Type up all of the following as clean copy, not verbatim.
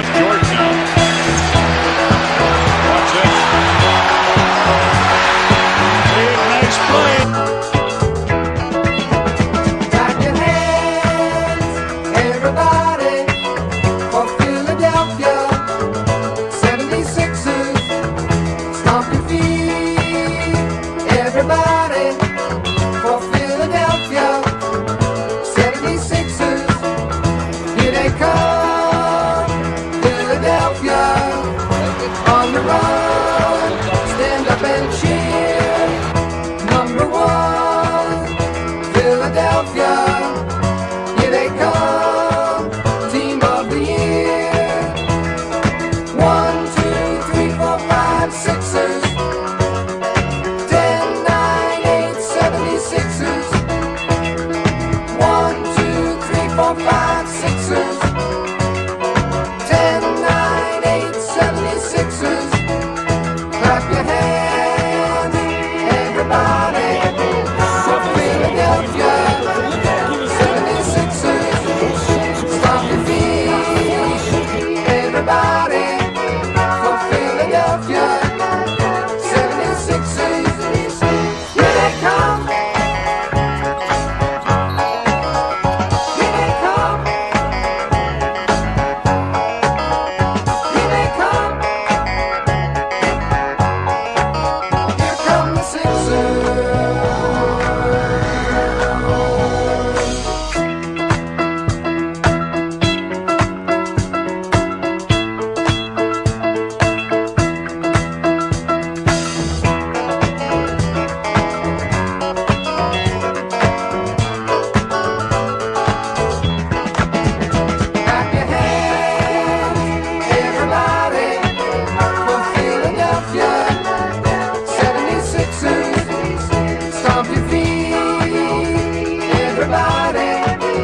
across Georgetown. Watch this. Big, nice play. Clap your hands, everybody, for Philadelphia 76ers. Stomp your feet, everybody, for Philadelphia 76ers. Here they come, Philadelphia, on the run. Stand up and cheer. Number one, Philadelphia, here they come, team of the year. 1, 2, 3, 4, 5, Sixers. 10, 9, 8, 76ers. 1, 2, 3, 4, 5, Sixers. 10, 9, 8, 76ers. Clap your hands, everybody, for Philadelphia 76ers. Stomp your feet, everybody, for Philadelphia 76ers. Here they come. Here they come. Here they come. Here come the Sixers. Clap your hands, everybody, for Philadelphia 76ers. Stomp your feet, everybody,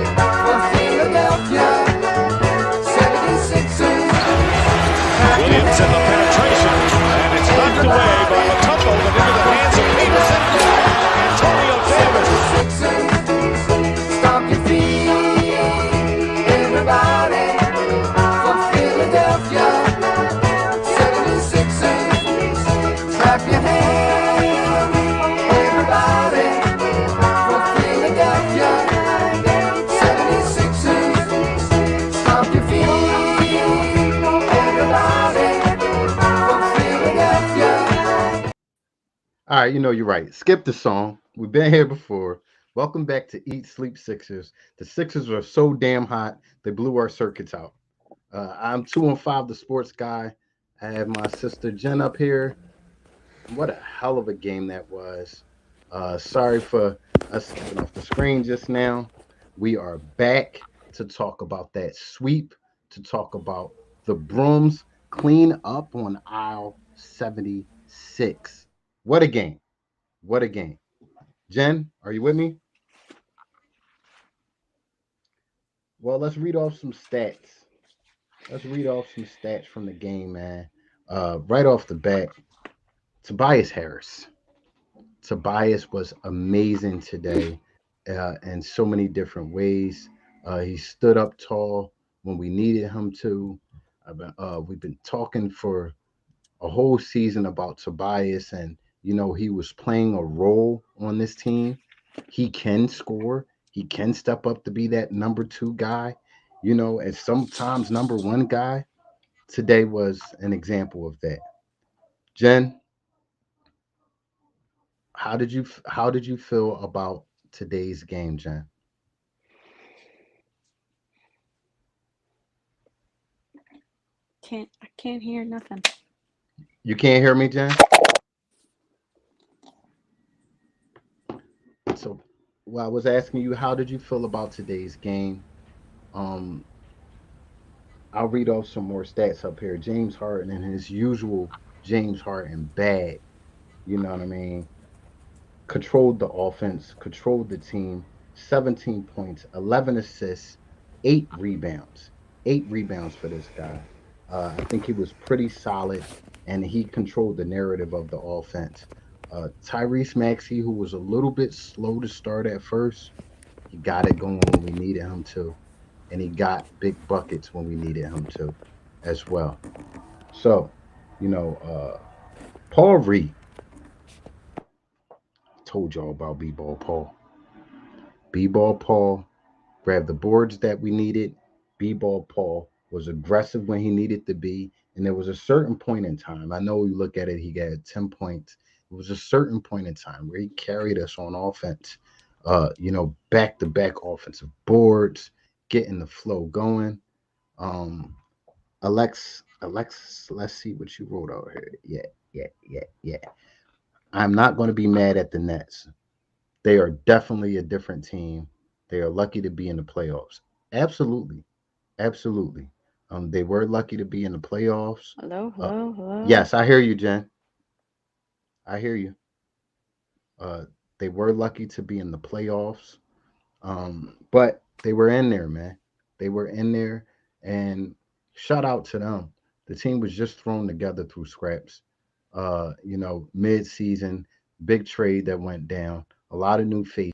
for Philadelphia 76ers. Clap your Williams in the penetration, and it's knocked away by Matumbo, but into the hands of Peterson. Antonio Davis. Sixers. Stomp your feet, everybody, for Philadelphia 76ers. Clap your hands, everybody, for Philadelphia 76ers. Stomp your feet, everybody, for Philadelphia. All right, you're right. Skip the song. We've been here before. Welcome back to Eat Sleep Sixers. The Sixers are so damn hot, they blew our circuits out. I'm 2-5, the sports guy. I have my sister Jen up here. What a hell of a game that was. Sorry for us skipping off the screen just now. We are back to talk about that sweep, to talk about the brooms clean up on aisle 76. What a game. What a game. Jen, are you with me? Well, let's read off some stats. Let's read off some stats from the game, man. Right off the bat, Tobias Harris. Tobias was amazing today in so many different ways. He stood up tall when we needed him to. We've been talking for a whole season about Tobias, and he was playing a role on this team. He can score. He can step up to be that number 2 guy, and sometimes number 1 guy. Today was an example of that. Jen, how did you feel about today's game, Jen? I can't hear nothing. You can't hear me, Jen? So, well, I was asking you, how did you feel about today's game? Um, I'll read off some more stats up here. James Harden and his usual James Harden bag. You know what I mean? Controlled the offense, controlled the team. 17 points, 11 assists, 8 rebounds. 8 rebounds for this guy. I think he was pretty solid, and he controlled the narrative of the offense. Tyrese Maxey, who was a little bit slow to start at first, he got it going when we needed him to, and he got big buckets when we needed him to. as well. So, you know, Paul Reed told y'all about B-Ball Paul. B-Ball Paul grabbed the boards that we needed. B-Ball Paul was aggressive when he needed to be. And there was a certain point in time. I know we look at it, he got 10 points. It was a certain point in time where he carried us on offense, back to back offensive boards, getting the flow going. Um, Alexis, let's see what you wrote out here. Yeah. I'm not going to be mad at the Nets. They are definitely a different team. They are lucky to be in the playoffs. Absolutely. Absolutely. They were lucky to be in the playoffs. Hello, Uh, hello, hello. yes, I hear you, Jen. I hear you. Uh, they were lucky to be in the playoffs. But they were in there, man. They were in there, and shout out to them. The team was just thrown together through scraps. Mid-season, big trade that went down. A lot of new faces.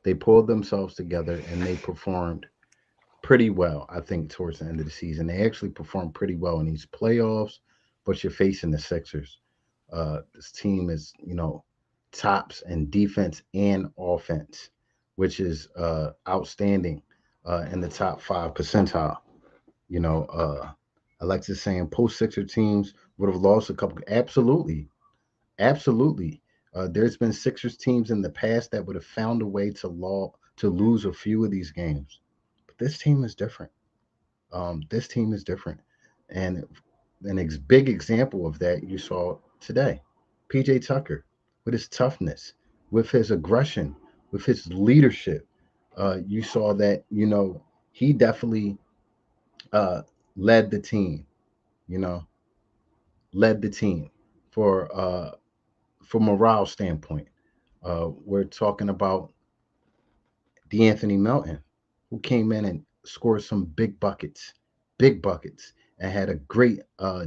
They pulled themselves together and they performed pretty well, I think, towards the end of the season. They actually performed pretty well in these playoffs, but you're facing the Sixers. This team is, tops in defense and offense, which is outstanding in the top 5 percentile. You know, Alexis saying post Sixer teams would have lost a couple. Absolutely. Absolutely. There's been Sixers teams in the past that would have found a way to lose a few of these games. But this team is different. This team is different, and big example of that you saw today. PJ Tucker, with his toughness, with his aggression, with his leadership, you saw that he definitely uh, led the team. You know, led the team for morale standpoint. We're talking about D'Anthony Melton, who came in and scored some big buckets, and had a great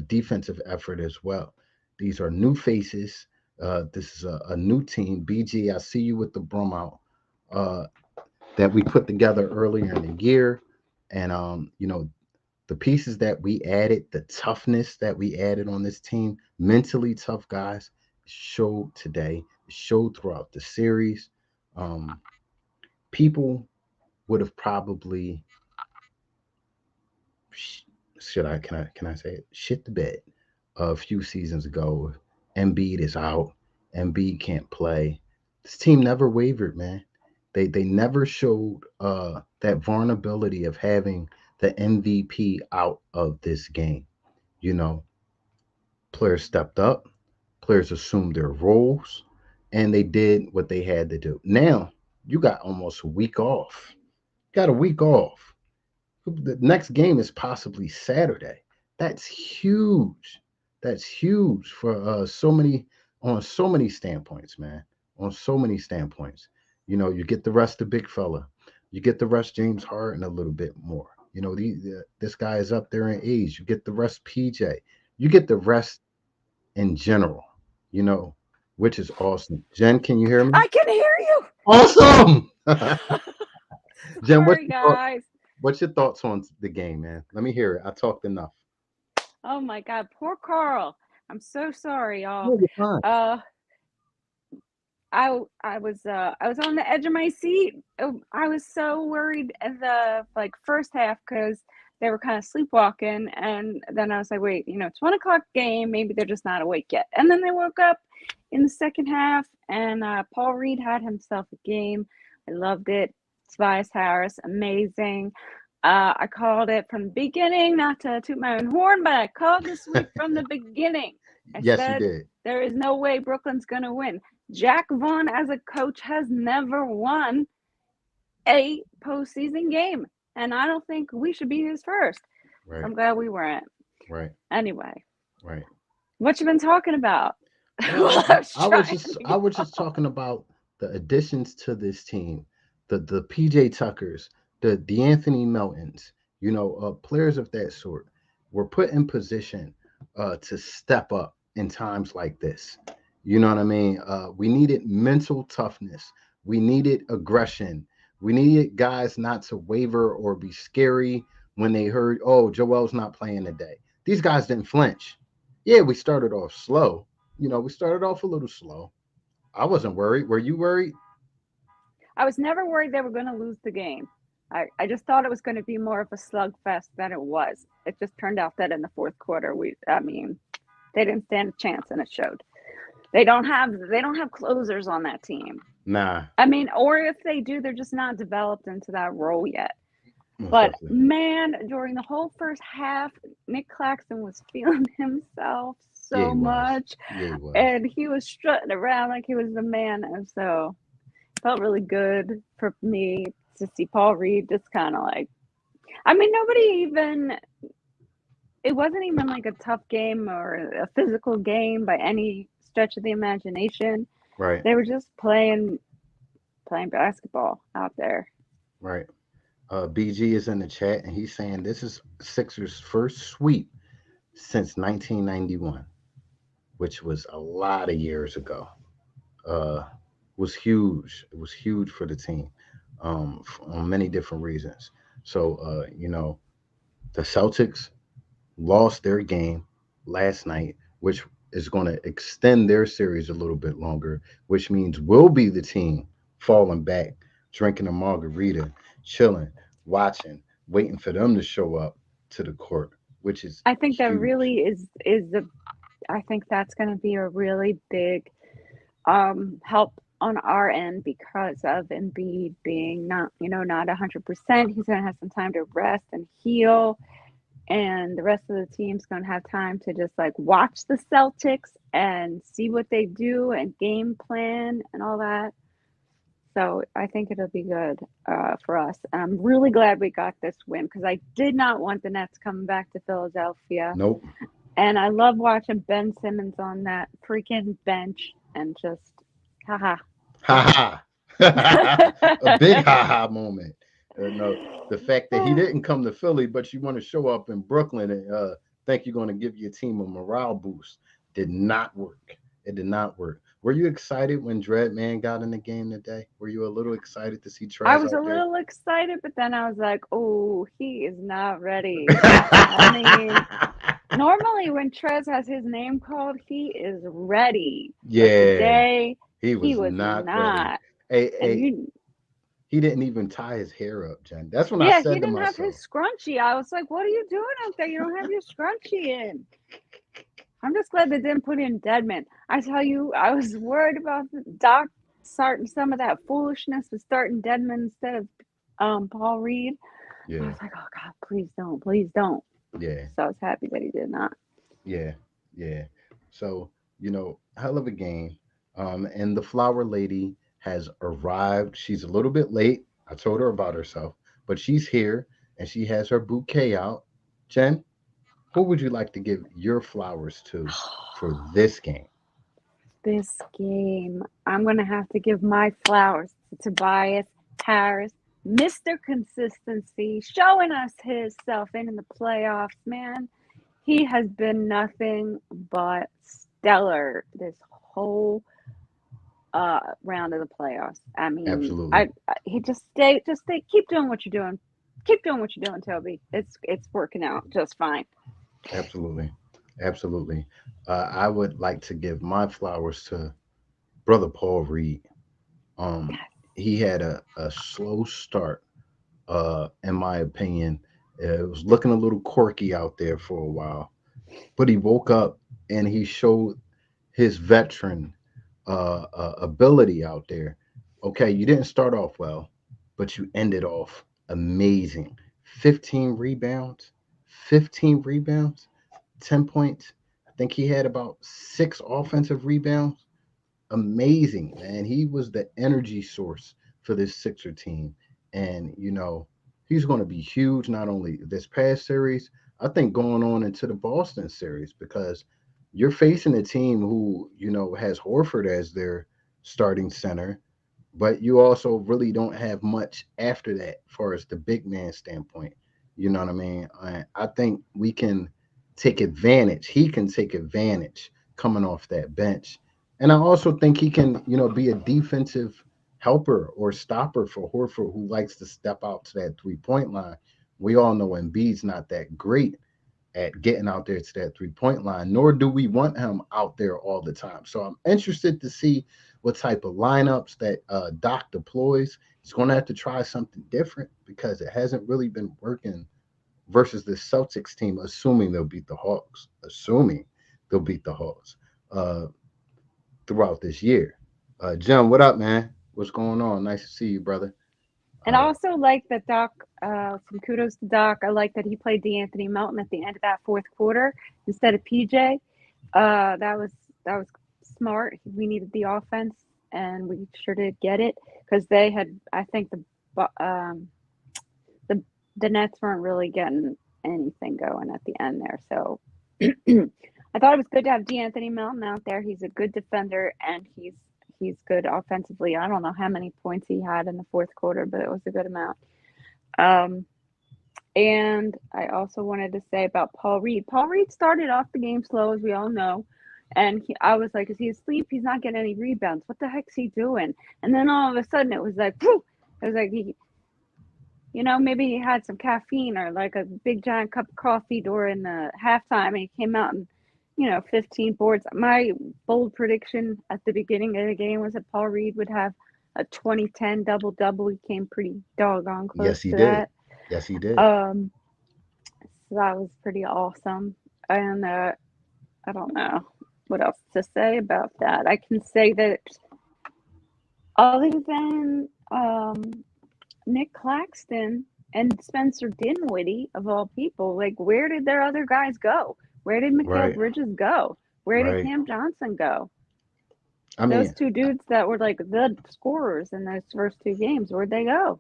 defensive effort as well. These are new faces. This is a new team. BG, I see you with the broom out uh, that we put together earlier in the year. And, the pieces that we added, the toughness that we added on this team, mentally tough guys, showed today, showed throughout the series. Um, People would have probably can I say it? Shit the bed a few seasons ago. Embiid is out. Embiid can't play. This team never wavered, man. They never showed that vulnerability of having the MVP out of this game. You know, players stepped up, players assumed their roles, and they did what they had to do. Now you got almost a week off. Got a week off. The next game is possibly Saturday. That's huge. That's huge for so many standpoints, man. On so many standpoints. You get the rest of big fella. You get the rest James Harden a little bit more. This guy is up there in age. You get the rest PJ. You get the rest in general. You know, which is awesome. Jen, can you hear me? I can hear you. Awesome. Jen, Sorry, guys. what's your thoughts on the game, man? Let me hear it. I talked enough. Oh my God, poor Carl. I'm so sorry, y'all. No, you're fine. Uh, I was on the edge of my seat. I was so worried in the like first half because they were kind of sleepwalking, and then I was like, wait, it's 1 o'clock game. Maybe they're just not awake yet. And then they woke up in the second half, and Paul Reed had himself a game. I loved it. Tobias Harris, amazing. I called it from the beginning, not to toot my own horn, but I called this week from the beginning. I Yes, you said did. there is no way Brooklyn's going to win. Jack Vaughn, as a coach, has never won a postseason game, and I don't think we should be his first. So Right, I'm glad we weren't. right, Anyway, right. what you been talking about? Well, Well, I was I was trying just to I get was just talking about the additions to this team, the PJ Tuckers, the D'Anthony Meltons, players of that sort were put in position to step up in times like this. You know what I mean? We needed mental toughness. We needed aggression. We needed guys not to waver or be scary when they heard, oh, Joel's not playing today. These guys didn't flinch. Yeah, we started off slow. We started off a little slow. I wasn't worried. Were you worried? I was never worried they were going to lose the game. I just thought it was going to be more of a slugfest than it was. It just turned out that in the fourth quarter, I mean, they didn't stand a chance, and it showed. They don't have closers on that team. Nah, I mean, or if they do, they're just not developed into that role yet. most But definitely. man, during the whole first half, Nick Claxton was feeling himself Yeah, so he was. much, Yeah, he was. and he was strutting around like he was the man. And so it felt really good for me to see Paul Reed just kind of like. I mean, nobody even. It wasn't even like a tough game or a physical game by any stretch of the imagination. Right, They were just playing basketball out there. right. BG is in the chat and he's saying this is Sixers' first sweep since 1991, which was a lot of years ago. Uh, was huge. It was huge for the team, on many different reasons. So, the Celtics lost their game last night, which is going to extend their series a little bit longer, which means we'll be the team falling back, drinking a margarita, chilling, watching, waiting for them to show up to the court, which is I think that huge. really is the. I think that's going to be a really big help on our end because of Embiid being not 100%. He's going to have some time to rest and heal, and the rest of the team's going to have time to just like watch the Celtics and see what they do and game plan and all that. So I think it'll be good for us. And I'm really glad we got this win because I did not want the Nets coming back to Philadelphia. Nope. And I love watching Ben Simmons on that freaking bench and just, haha. Ha ha. A big ha ha moment. No, the fact that he didn't come to Philly, but you want to show up in Brooklyn and think you're going to give your team a morale boost did not work. It did not work. Were you excited when Dreadman got in the game today? Were you a little excited to see I Trez was a out there? little excited, but then I was like, oh, he is not ready. I mean, normally when Trez has his name called, he is ready. But Yeah, today, he he was was not ready. not. Hey, And hey, he didn't even tie his hair up, Jen. That's when I yeah, he said to didn't have his myself, scrunchie. I was like, what are you doing out there? You don't have your scrunchie in. I'm just glad they didn't put in Deadman. I tell you, I was worried about the Doc starting some of that foolishness with starting Deadman instead of Paul Reed. I yeah, was like, oh God, please don't. yeah, So I was happy that he did not. yeah, yeah. So, hell of a game. And the flower lady has arrived. She's a little bit late. I told her about herself, but she's here and she has her bouquet out. Jen, who would you like to give your flowers to for this game? This game, I'm gonna have to give my flowers to Tobias Harris, Mr. Consistency, showing us his self in the playoffs, man. He has been nothing but stellar this whole round of the playoffs. I mean, Absolutely. he just stay, keep doing what you're doing. Keep doing what you're doing, Toby. It's working out just fine. Absolutely. Absolutely. I would like to give my flowers to brother Paul Reed. Um, he had a slow start, in my opinion. It was looking a little quirky out there for a while, but he woke up and he showed his veteran ability out there. Okay, you didn't start off well, but you ended off amazing. 15 rebounds, 15 rebounds, 10 points. I think he had about six offensive rebounds. Amazing, man. He was the energy source for this Sixer team. And, he's going to be huge not only this past series, I think going on into the Boston series because you're facing a team who, has Horford as their starting center, but you also really don't have much after that as far as the big man standpoint. You know what I mean? I think we can take advantage. He can take advantage coming off that bench. And I also think he can, be a defensive helper or stopper for Horford, who likes to step out to that 3 point line. We all know Embiid's not that great at getting out there to that 3 point line, nor do we want him out there all the time. So I'm interested to see what type of lineups that Doc deploys. He's going to have to try something different because it hasn't really been working versus the Celtics team, assuming they'll beat the Hawks, assuming they'll beat the Hawks uh, throughout this year. Jim, what up, man? What's going on? Nice to see you, brother. And I Uh, also like that Doc, some kudos to Doc. I like that he played DeAnthony Melton at the end of that fourth quarter instead of PJ. That was smart. We needed the offense, and we sure did get it because they had. I think the the Nets weren't really getting anything going at the end there. So I thought it was good to have DeAnthony Melton out there. He's a good defender, and he's good offensively. I don't know how many points he had in the fourth quarter, but it was a good amount. Um, and I also wanted to say about Paul Reed. Paul Reed started off the game slow, as we all know. And I was like, is he asleep? He's not getting any rebounds. What the heck's he doing? And then all of a sudden it was like, whew, it was like maybe he had some caffeine or like a big giant cup of coffee during the halftime and he came out and 15 boards. My bold prediction at the beginning of the game was that Paul Reed would have a 2010 double double. He came pretty doggone yes, close he to did. that. Yes, he did. Um, so that was pretty awesome. And I don't know what else to say about that. I can say that other than Nick Claxton and Spencer Dinwiddie, of all people, like where did their other guys go? Where did Mikal Right, Bridges go? Where did right. Cam Johnson go? I Those mean, two dudes that were like the scorers in those first two games, where'd they go?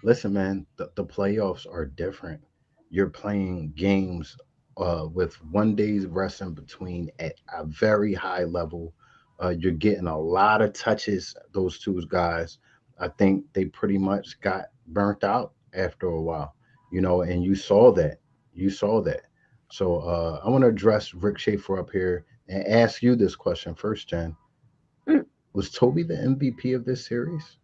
listen, man, the playoffs are different. You're playing games with 1 day's rest in between at a very high level. You're getting a lot of touches, those two guys. I think they pretty much got burnt out after a while, and you saw that. You saw that. So I want to address Rick Schaefer up here and ask you this question first, Jen. Mm, Was Toby the MVP of this series?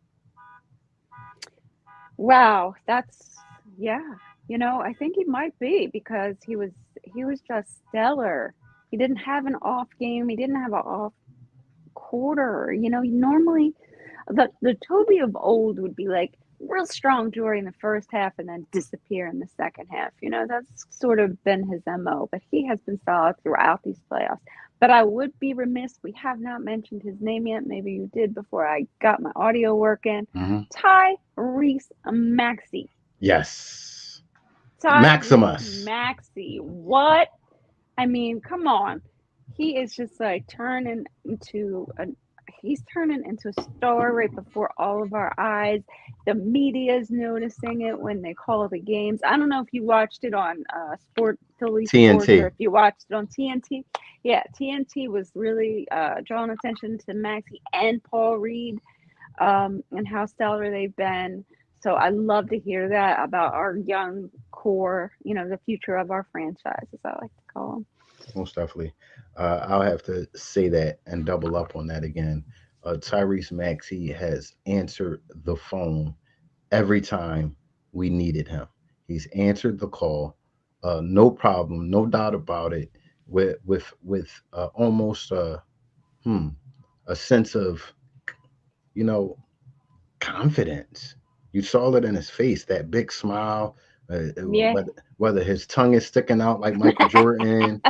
wow, that's yeah. I think he might be because he was just stellar. He didn't have an off game. He didn't have an off quarter. Normally the Toby of old would be like real strong during the first half and then disappear in the second half. That's sort of been his MO, but he has been solid throughout these playoffs. But I would be remiss, we have not mentioned his name yet. Maybe you did before I got my audio working. Hmm. Tyrese Maxey. Yes. Tyrese Maximus. Maxey. What? I mean, come on. He is just like he's turning into a star right before all of our eyes. The media is noticing it when they call the games. I don't know if you watched it on Philly Sports or TNT. if you watched it on TNT. Yeah, TNT was really drawing attention to Maxi and Paul Reed and how stellar they've been. So I love to hear that about our young core, the future of our franchise, as I like to call them. Most definitely. I'll have to say that and double up on that again. Tyrese Maxey has answered the phone every time we needed him. He's answered the call, no problem, no doubt about it. With almost hmm, a sense of you know confidence. You saw it in his face, that big smile, Yeah. whether his tongue is sticking out like Michael Jordan,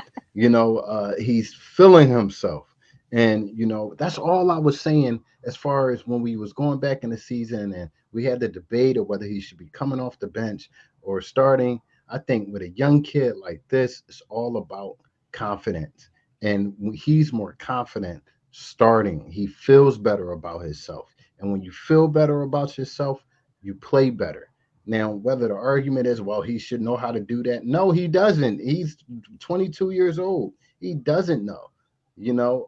he's feeling himself. And that's all I was saying as far as when we was going back in the season and we had the debate of whether he should be coming off the bench or starting. I think with a young kid like this, it's all about confidence. And when he's more confident starting, he feels better about himself, and when you feel better about yourself, you play better. Now, whether the argument is, well, he should know how to do that. No, he doesn't. He's 22 years old. He doesn't know.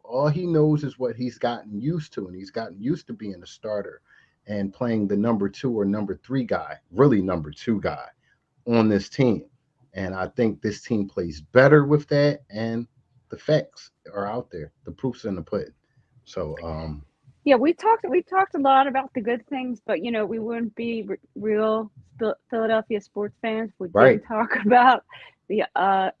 All he knows is what he's gotten used to, and he's gotten used to being a starter and playing the number two or number three guy, really number two guy on this team. And I think this team plays better with that, and the facts are out there. The proof's in the pudding. So, Yeah, we talked a lot about the good things, but we wouldn't be real Philadelphia sports fans if we didn't Right. talk about the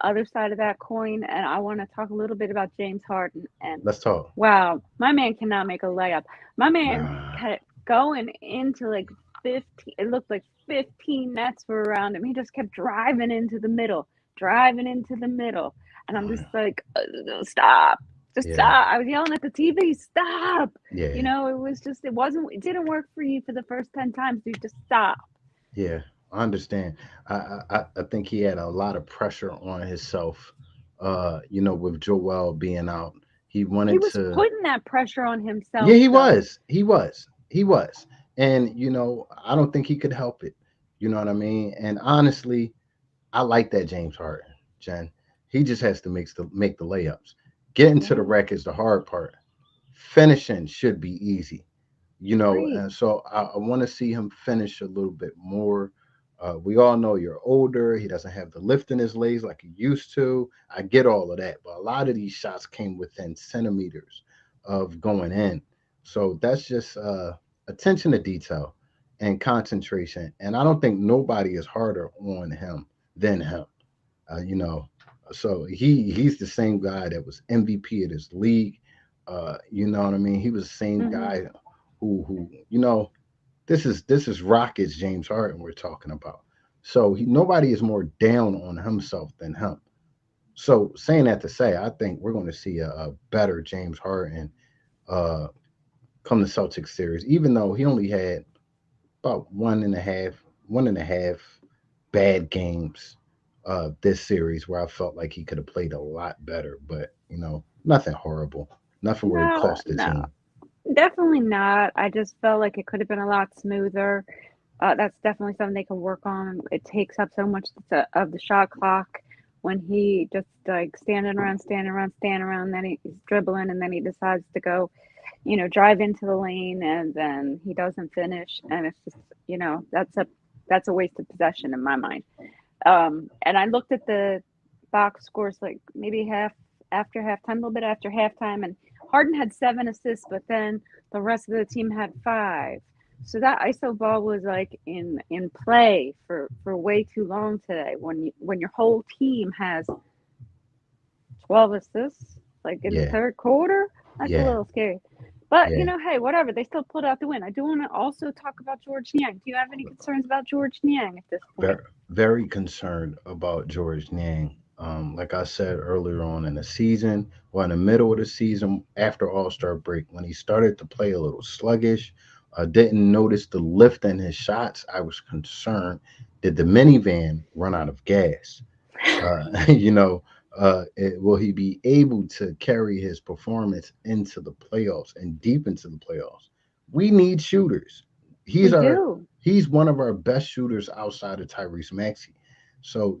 other side of that coin. And I want to talk a little bit about James Harden. And Let's talk. wow, my man cannot make a layup. My man Nah. kept going into like 15. It looked like 15 nets were around him. He just kept driving into the middle, and I'm just like, stop. Just Yeah. stop. I was yelling at the TV, stop. Yeah. It didn't work for you for the first 10 times. Dude, just stop. Yeah. I understand. I think he had a lot of pressure on himself. With Joel being out, he He wanted was to. putting that pressure on Yeah, himself, he though. was. He was. And I don't think he could help it. You know what I mean? And honestly, I like that James Harden, Jen. He just has to make the layups. Getting to the Yeah, rack is the hard part. Finishing should be easy, agreed. and so I want to see him finish a little bit more. We all know you're older. He doesn't have the lift in his legs like he used to. I get all of that, but a lot of these shots came within centimeters of going in. So that's just attention to detail and concentration. And I don't think nobody is harder on him than him. Uh, you know, so he's the same guy that was MVP of this league. You know what I mean? He was the same Hmm. guy who this is Rockets James Harden we're talking about. So nobody is more down on himself than him. So saying that to say, I think we're going to see a better James Harden uh, come the Celtics series, even though he only had about one and a half bad games this series where I felt like he could have played a lot better, but nothing horrible, nothing where he No, cost the no, team. definitely not. I just felt like it could have been a lot smoother. That's definitely something they can work on. It takes up so much of the shot clock when he just like standing around, then he's dribbling, and then he decides to go, drive into the lane, and then he doesn't finish, and it's just, that's a waste of possession in my mind. And I looked at the box scores like maybe half after halftime, a little bit after halftime, and Harden had 7 assists, but then the rest of the team had 5. So that ISO ball was like in play for way too long today. When your whole team has 12 assists, like in the Yeah, third quarter, that's a yeah, little scary. But yeah. hey, whatever. They still pulled out the win. I do want to also talk about George Niang. Do you have any concerns about George Niang at this point? Very, very concerned about George Niang. Like I said earlier on in the season, well, in the middle of the season after All Star break, when he started to play a little sluggish, didn't notice the lift in his shots, I was concerned. Did the minivan run out of gas? You know, will he be able to carry his performance into the playoffs and deep into the playoffs? We need shooters. He's We our do. he's one of our best shooters outside of Tyrese Maxey. So,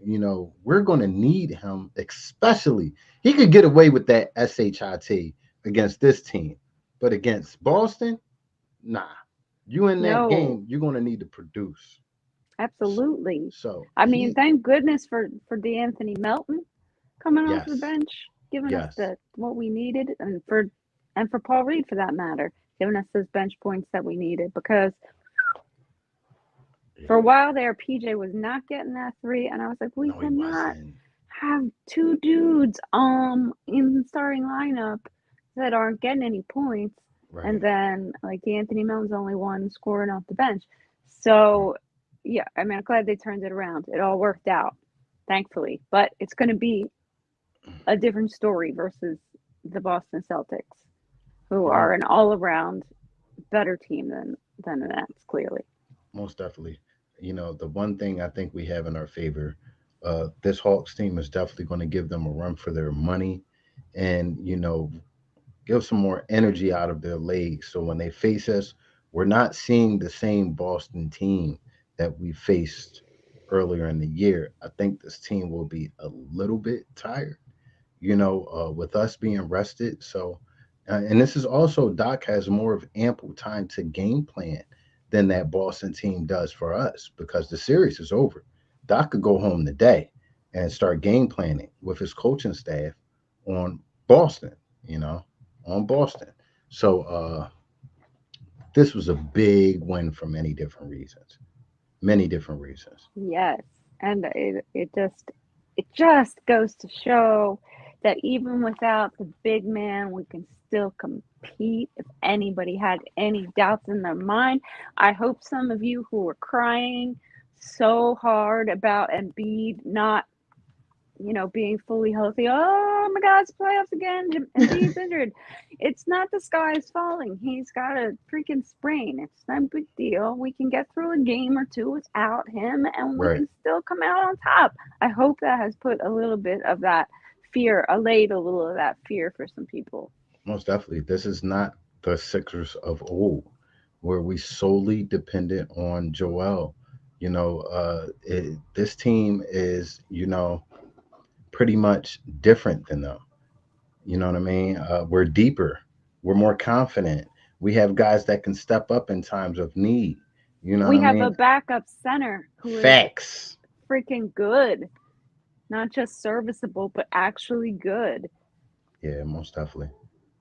we're going to need him, especially he could get away with that SHIT against this team, but against Boston, nah. You in that No, game, you're going to need to produce. So, absolutely. so I mean, he, thank goodness for D'Anthony Melton coming off the yes, bench, giving us yes. the what we needed, and for Paul Reed for that matter, giving us those bench points that we needed. Because for a Yeah. while there, PJ was not getting that three, and I was like, we No, he cannot wasn't. have two dudes in the starting lineup that aren't getting any points, and Right. then like Anthony Melton's only one scoring off the bench. Right. So yeah, I mean, I'm glad they turned it around. It all worked out, thankfully. But it's going to be a different story versus the Boston Celtics, who are Well, an all-around better team than the Nets, clearly. most definitely. The one thing I think we have in our favor, this Hawks team is definitely going to give them a run for their money, and give some more energy out of their legs. So when they face us, we're not seeing the same Boston team that we faced earlier in the year. I think this team will be a little bit tired, with us being rested. So, and this is also Doc has more of ample time to game plan than that Boston team does for us because the series is over. Doc could go home today and start game planning with his coaching staff on Boston, you know, on Boston. So, This was a big win for many different reasons. Many different reasons. Yes, and it just goes to show that even without the big man, we can still compete. If anybody had any doubts in their mind, I hope some of you who were crying so hard about Embiid not, being fully healthy. Oh my God, it's playoffs again. Embiid's injured. It's not the sky is falling. He's got a freaking sprain. It's not a big deal. We can get through a game or two without him, and we Right. can still come out on top. I hope that has put a little bit of that fear, allayed a little of that fear for some people. Most definitely. This is not the Sixers of old, where we solely depended on Joel. This team is, pretty much different than them. You know what I mean? We're deeper. We're more confident. We have guys that can step up in times of need. You know what We I have a mean? backup center who is Facts. freaking good, not just serviceable, but actually good. Yeah, most definitely.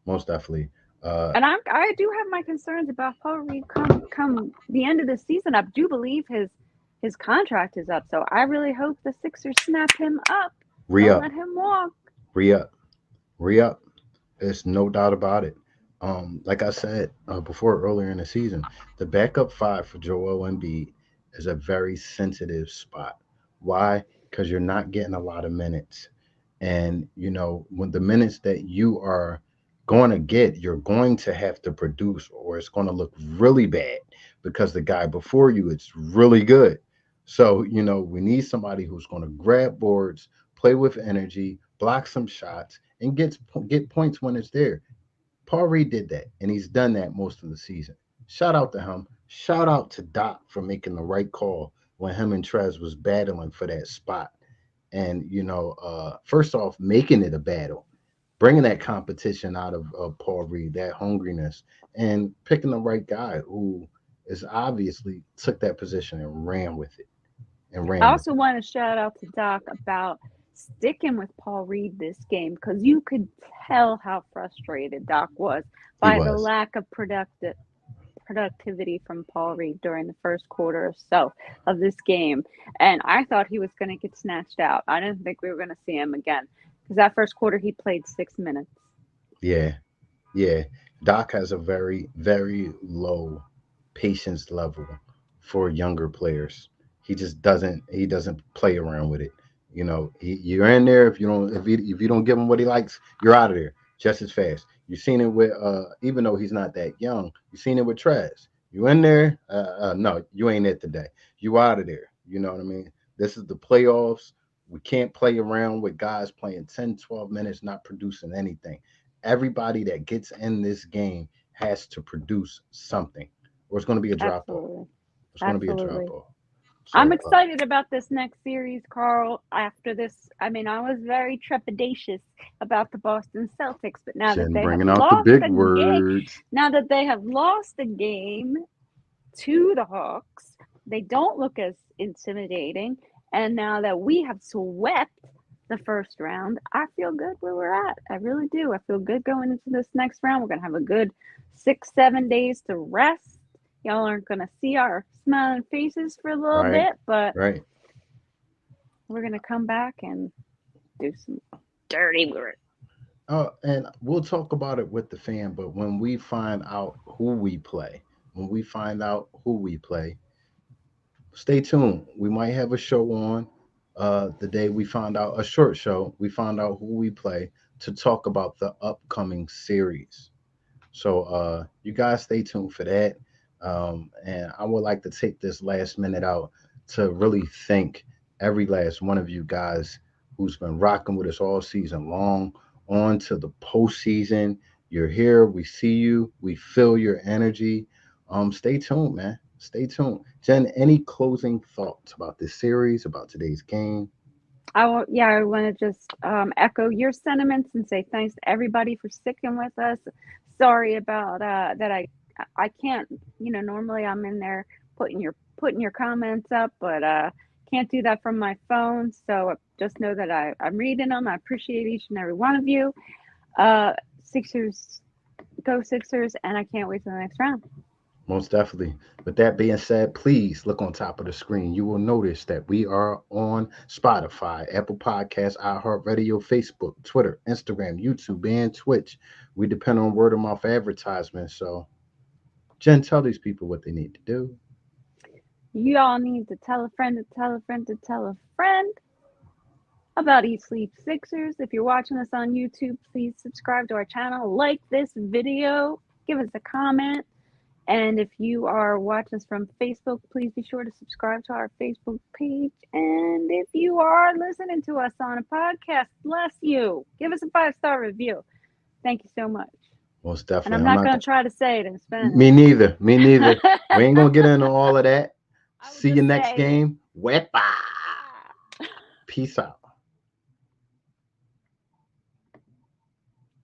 Most definitely. Uh, And I do have my concerns about Paul Reed come the end of the season. I do believe his contract is up, so I really hope the Sixers snap him up. re Don't up, let him walk. re up, re up. There's no doubt about it. Like I said before earlier in the season, the backup five for Joel Embiid is a very sensitive spot. Why? Because you're not getting a lot of minutes, and when the minutes that you are going to get, you're going to have to produce, or it's going to look really bad because the guy before you it's really good. So we need somebody who's going to grab boards, play with energy, block some shots, and get points when it's there. Paul Reed did that, and he's done that most of the season. Shout out to him. Shout out to Doc for making the right call when him and Trez was battling for that spot. And first off, making it a battle, bringing that competition out of Paul Reed, that hungriness, and picking the right guy who is obviously took that position and ran with it and I ran with also it. want to shout out to Doc about sticking with Paul Reed this game because you could tell how frustrated Doc was He by the was. lack of productivity from Paul Reed during the first quarter or so of this game. And I thought he was going to get snatched out. I didn't think we were going to see him again because that first quarter he played 6 minutes. Yeah, yeah. Doc has a very, very low patience level for younger players. He doesn't play around with it. You're in there if you don't give him what he likes, you're out of there just as fast. You've seen it with even though he's not that young, you've seen it with Trez. You in there? No, you ain't it today. You out of there. You know what I mean? This is the playoffs. We can't play around with guys playing 10, 12 minutes, not producing anything. Everybody that gets in this game has to produce something, or it's going to be a drop off. Absolutely. It's going to be a drop Absolutely. off. I'm So, excited about this next series, Carl. After this, I mean, I was very trepidatious about the Boston Celtics, but now that Jen they have bringing out the lost big a game, words. now that they have lost a game to the Hawks, they don't look as intimidating. And now that we have swept the first round, I feel good where we're at. I really do. I feel good going into this next round. We're going to have a good 6, 7 days to rest. Y'all aren't going to see our smiling faces for a little Right, bit, but right. we're going to come back and do some dirty work. And we'll talk about it with the fan, but when we find out who we play, when we find out who we play, stay tuned. We might have a show on the day we find out, a short show. We find out who we play to talk about the upcoming series. So you guys stay tuned for that. And I would like to take this last minute out to really thank every last one of you guys who's been rocking with us all season long, on to the postseason. You're here. We see you. We feel your energy. Stay tuned, man. Stay tuned. Jen, any closing thoughts about this series, about today's game? I want to just echo your sentiments and say thanks to everybody for sticking with us. Sorry about that. I can't. Normally I'm in there putting your comments up, but can't do that from my phone. So just know that I'm reading them. I appreciate each and every one of you. Uh, Sixers, go Sixers, and I can't wait till the next round. Most definitely. With that being said, please look on top of the screen. You will notice that we are on Spotify, Apple Podcasts, iHeartRadio, Facebook, Twitter, Instagram, YouTube, and Twitch. We depend on word of mouth advertisements. So, Jen, tell these people what they need to do. You all need to tell a friend to tell a friend to tell a friend about Eat Sleep Sixers. If you're watching us on YouTube, please subscribe to our channel, like this video, give us a comment. And if you are watching us from Facebook, please be sure to subscribe to our Facebook page. And if you are listening to us on a podcast, bless you. Give us a 5-star review. Thank you so much. Most And definitely. I'm not going to try to say it in Spanish. Me neither. Me neither. We ain't gonna get into all of that. I would See you just next say it. game. Wepa. Peace out.